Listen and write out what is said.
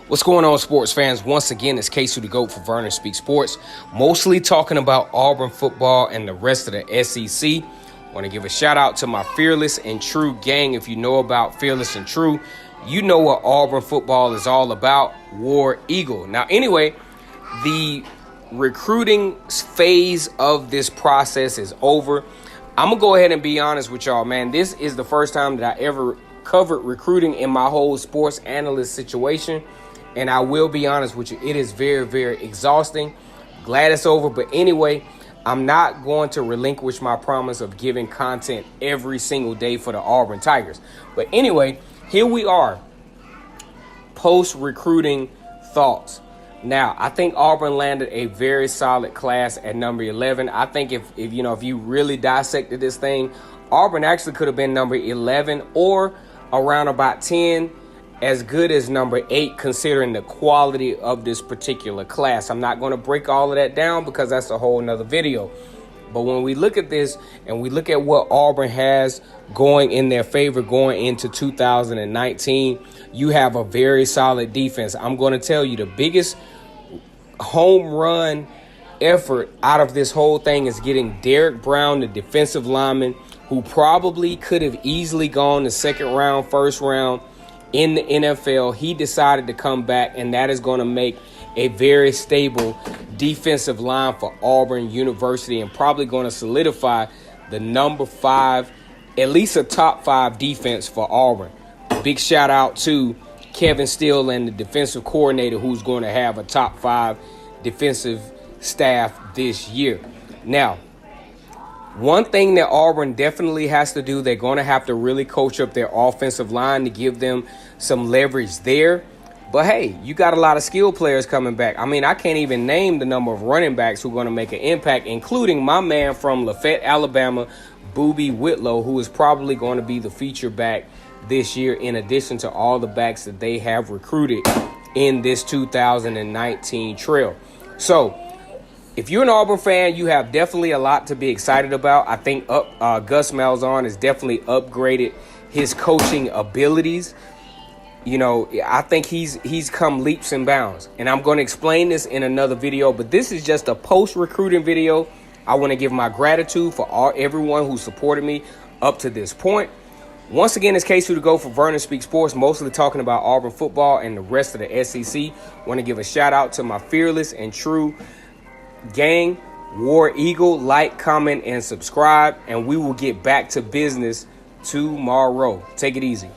What's going on, sports fans? Once again, it's Casey the GOAT for Vernon Speak Sports, mostly talking about Auburn football and the rest of the SEC. Want to give a shout out to my Fearless and True gang. If you know about Fearless and True, you know what Auburn football is all about. War Eagle. Now, anyway, the recruiting phase of this process is over. I'm going to go ahead and be honest with y'all, man. This is the first time that I ever covered recruiting in my whole sports analyst situation. And I will be honest with you, it is very, very exhausting. Glad it's over. But anyway, I'm not going to relinquish my promise of giving content every single day for the Auburn Tigers. But anyway, here we are. Post-recruiting thoughts. Now, I think Auburn landed a very solid class at number 11. I think if you really dissected this thing, Auburn actually could have been number 11 or around about 10. As good as number 8, considering the quality of this particular class. I'm not going to break all of that down because that's a whole nother video. But when we look at this and we look at what Auburn has going in their favor going into 2019, you have a very solid defense. I'm going to tell you the biggest home run effort out of this whole thing is getting Derek Brown, the defensive lineman, who probably could have easily gone the second round, first round, in the NFL. He decided to come back, and that is going to make a very stable defensive line for Auburn University and probably going to solidify the number 5, at least a top 5 defense for Auburn. Big shout out to Kevin Steele and the defensive coordinator, who's going to have a top 5 defensive staff this year. Now, one thing that Auburn definitely has to do, they're going to have to really coach up their offensive line to give them some leverage there. But, hey, you got a lot of skilled players coming back. I mean, I can't even name the number of running backs who are going to make an impact, including my man from Lafayette, Alabama, Boobie Whitlow, who is probably going to be the feature back this year in addition to all the backs that they have recruited in this 2019 trail. So, if you're an Auburn fan, you have definitely a lot to be excited about. I think Gus Malzahn has definitely upgraded his coaching abilities. You know, I think he's come leaps and bounds. And I'm going to explain this in another video, but this is just a post-recruiting video. I want to give my gratitude for everyone who supported me up to this point. Once again, it's Casey the GOAT for Vernon Speak Sports, mostly talking about Auburn football and the rest of the SEC. Want to give a shout out to my Fearless and True gang, War Eagle. Like, comment, and subscribe, and we will get back to business tomorrow. Take it easy.